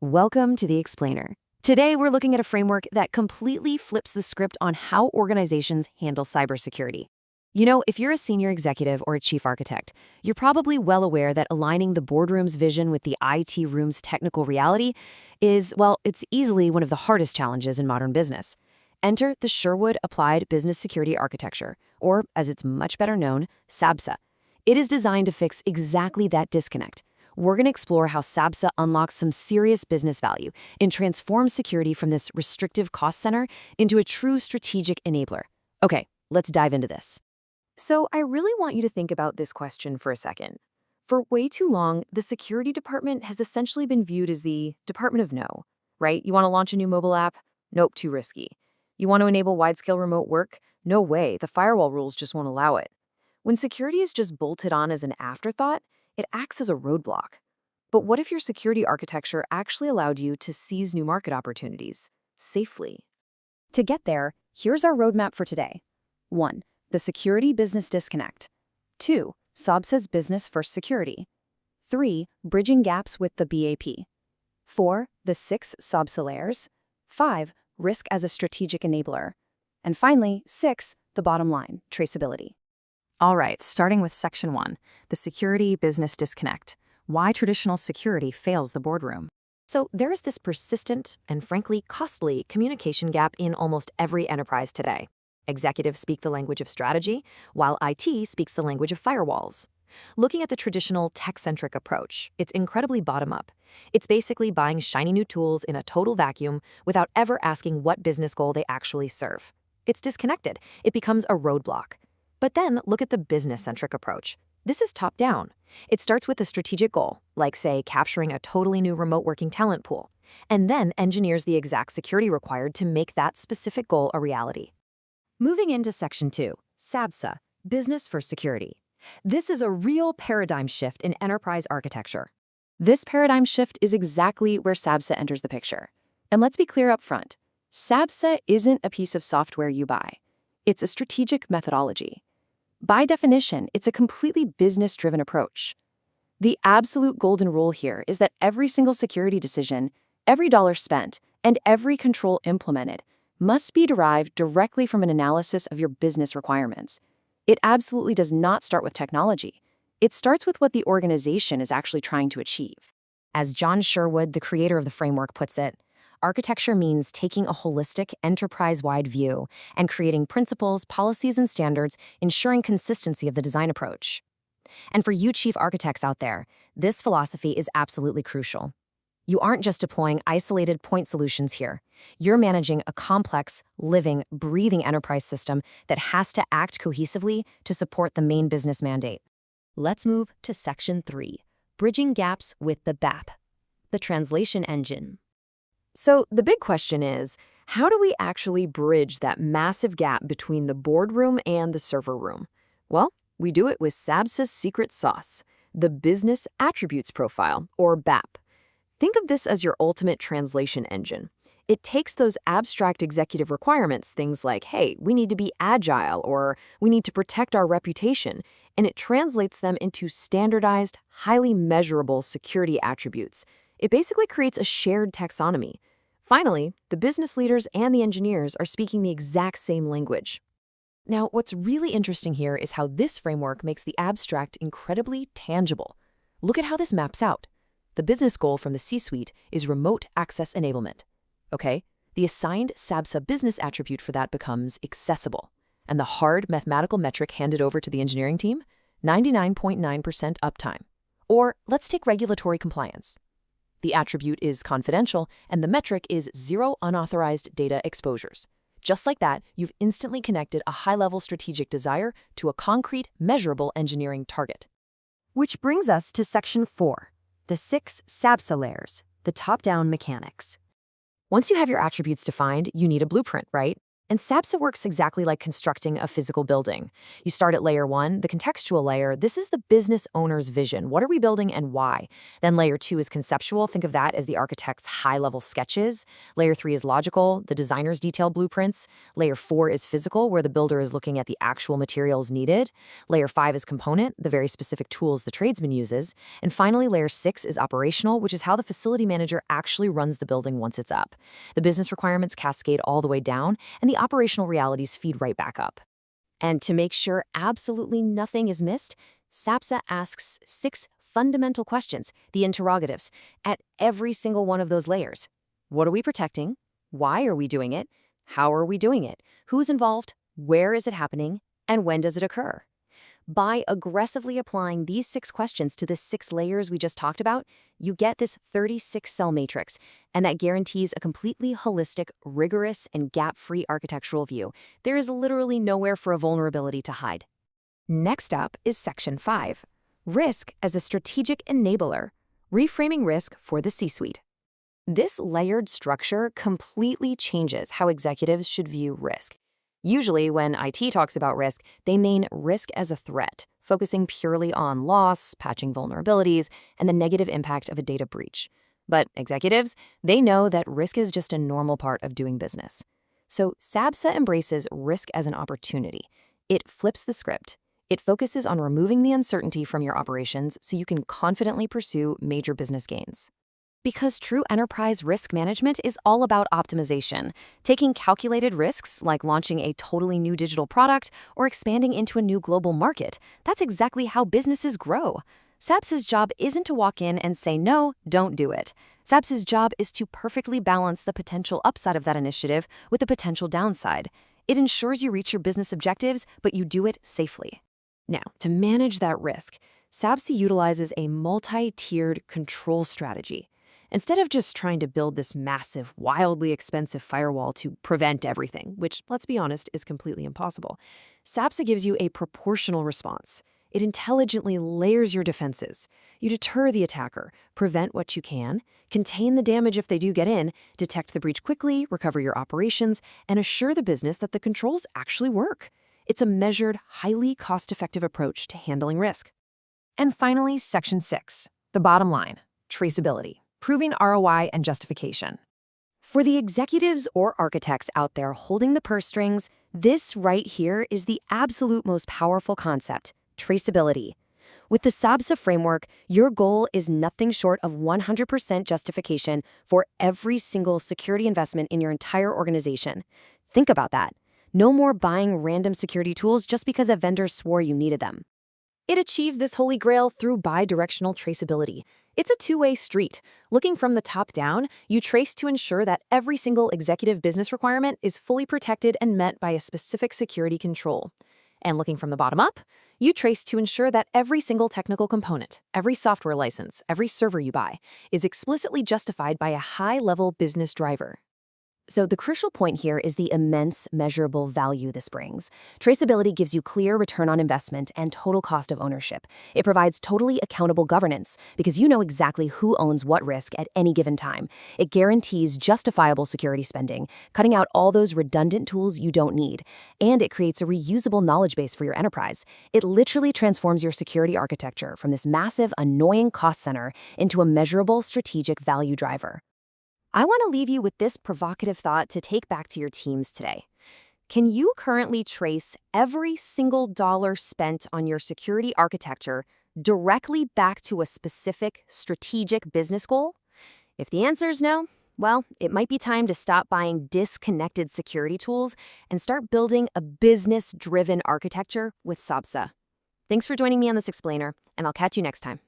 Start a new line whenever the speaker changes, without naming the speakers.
Welcome to the Explainer. Today, we're looking at a framework that completely flips the script on how organizations handle cybersecurity. You know, if you're a senior executive or a chief architect, you're probably well aware that aligning the boardroom's vision with the IT room's technical reality is, well, it's easily one of the hardest challenges in modern business. Enter the Sherwood Applied Business Security Architecture, or as it's much better known, SABSA. It is designed to fix exactly that disconnect. We're going to explore how SABSA unlocks some serious business value and transforms security from this restrictive cost center into a true strategic enabler. Okay, let's dive into this. So I really want you to think about this question for a second. For way too long, the security department has essentially been viewed as the Department of No, right? You want to launch a new mobile app? Nope, too risky. You want to enable wide-scale remote work? No way, the firewall rules just won't allow it. When security is just bolted on as an afterthought, it acts as a roadblock. But what if your security architecture actually allowed you to seize new market opportunities safely? To get there, here's our roadmap for today. 1. The security business disconnect. 2. SABSA's business-first security. 3. Bridging gaps with the BAP. 4. The 6 SABSA layers. 5. Risk as a strategic enabler. And finally, 6. The bottom line, traceability. All right, starting with Section 1, the security business disconnect. Why traditional security fails the boardroom. So there is this persistent and frankly costly communication gap in almost every enterprise today. Executives speak the language of strategy, while IT speaks the language of firewalls. Looking at the traditional tech-centric approach, it's incredibly bottom-up. It's basically buying shiny new tools in a total vacuum without ever asking what business goal they actually serve. It's disconnected. It becomes a roadblock. But then look at the business-centric approach. This is top-down. It starts with a strategic goal, like, say, capturing a totally new remote working talent pool, and then engineers the exact security required to make that specific goal a reality. Moving into Section 2, SABSA, Business for Security. This is a real paradigm shift in enterprise architecture. This paradigm shift is exactly where SABSA enters the picture. And let's be clear up front. SABSA isn't a piece of software you buy. It's a strategic methodology. By definition, it's a completely business-driven approach. The absolute golden rule here is that every single security decision, every dollar spent, and every control implemented must be derived directly from an analysis of your business requirements. It absolutely does not start with technology. It starts with what the organization is actually trying to achieve. As John Sherwood, the creator of the framework, puts it, architecture means taking a holistic, enterprise-wide view and creating principles, policies, and standards, ensuring consistency of the design approach. And for you chief architects out there, this philosophy is absolutely crucial. You aren't just deploying isolated point solutions here. You're managing a complex, living, breathing enterprise system that has to act cohesively to support the main business mandate. Let's move to Section 3, Bridging Gaps with the BAP, the translation engine. So the big question is, how do we actually bridge that massive gap between the boardroom and the server room? Well, we do it with SABSA's secret sauce, the Business Attributes Profile, or BAP. Think of this as your ultimate translation engine. It takes those abstract executive requirements, things like, hey, we need to be agile, or we need to protect our reputation, and it translates them into standardized, highly measurable security attributes. It basically creates a shared taxonomy. Finally, the business leaders and the engineers are speaking the exact same language. Now, what's really interesting here is how this framework makes the abstract incredibly tangible. Look at how this maps out. The business goal from the C-suite is remote access enablement. Okay, the assigned SABSA business attribute for that becomes accessible. And the hard mathematical metric handed over to the engineering team? 99.9% uptime. Or let's take regulatory compliance. The attribute is confidential, and the metric is 0 unauthorized data exposures. Just like that, you've instantly connected a high-level strategic desire to a concrete, measurable engineering target. Which brings us to Section 4, the 6 SABSA layers, the top-down mechanics. Once you have your attributes defined, you need a blueprint, right? And SABSA works exactly like constructing a physical building. You start at layer 1, the contextual layer. This is the business owner's vision. What are we building and why? Then layer 2 is conceptual. Think of that as the architect's high-level sketches. Layer 3 is logical, the designer's detailed blueprints. Layer 4 is physical, where the builder is looking at the actual materials needed. Layer 5 is component, the very specific tools the tradesman uses. And finally, layer 6 is operational, which is how the facility manager actually runs the building once it's up. The business requirements cascade all the way down, and the operational realities feed right back up. And to make sure absolutely nothing is missed, SABSA asks 6 fundamental questions, the interrogatives, at every single one of those layers. What are we protecting? Why are we doing it? How are we doing it? Who's involved? Where is it happening? And when does it occur? By aggressively applying these 6 questions to the 6 layers we just talked about, you get this 36-cell matrix, and that guarantees a completely holistic, rigorous, and gap-free architectural view. There is literally nowhere for a vulnerability to hide. Next up is Section 5, Risk as a Strategic Enabler, Reframing Risk for the C-Suite. This layered structure completely changes how executives should view risk. Usually, when IT talks about risk, they mean risk as a threat, focusing purely on loss, patching vulnerabilities, and the negative impact of a data breach. But executives, they know that risk is just a normal part of doing business. So SABSA embraces risk as an opportunity. It flips the script. It focuses on removing the uncertainty from your operations so you can confidently pursue major business gains. Because true enterprise risk management is all about optimization, taking calculated risks like launching a totally new digital product or expanding into a new global market. That's exactly how businesses grow. SABSA's job isn't to walk in and say, no, don't do it. SABSA's job is to perfectly balance the potential upside of that initiative with the potential downside. It ensures you reach your business objectives, but you do it safely. Now, to manage that risk, SABSA utilizes a multi-tiered control strategy. Instead of just trying to build this massive, wildly expensive firewall to prevent everything, which, let's be honest, is completely impossible, SABSA gives you a proportional response. It intelligently layers your defenses. You deter the attacker, prevent what you can, contain the damage if they do get in, detect the breach quickly, recover your operations, and assure the business that the controls actually work. It's a measured, highly cost-effective approach to handling risk. And finally, Section 6, the bottom line, traceability. Proving ROI and justification. For the executives or architects out there holding the purse strings, this right here is the absolute most powerful concept, traceability. With the SABSA framework, your goal is nothing short of 100% justification for every single security investment in your entire organization. Think about that. No more buying random security tools just because a vendor swore you needed them. It achieves this holy grail through bi-directional traceability. It's a two-way street. Looking from the top down, you trace to ensure that every single executive business requirement is fully protected and met by a specific security control. And looking from the bottom up, you trace to ensure that every single technical component, every software license, every server you buy, is explicitly justified by a high-level business driver. So the crucial point here is the immense measurable value this brings. Traceability gives you clear return on investment and total cost of ownership. It provides totally accountable governance because you know exactly who owns what risk at any given time. It guarantees justifiable security spending, cutting out all those redundant tools you don't need. And it creates a reusable knowledge base for your enterprise. It literally transforms your security architecture from this massive, annoying cost center into a measurable strategic value driver. I want to leave you with this provocative thought to take back to your teams today. Can you currently trace every single dollar spent on your security architecture directly back to a specific strategic business goal? If the answer is no, well, it might be time to stop buying disconnected security tools and start building a business-driven architecture with SABSA. Thanks for joining me on this explainer, and I'll catch you next time.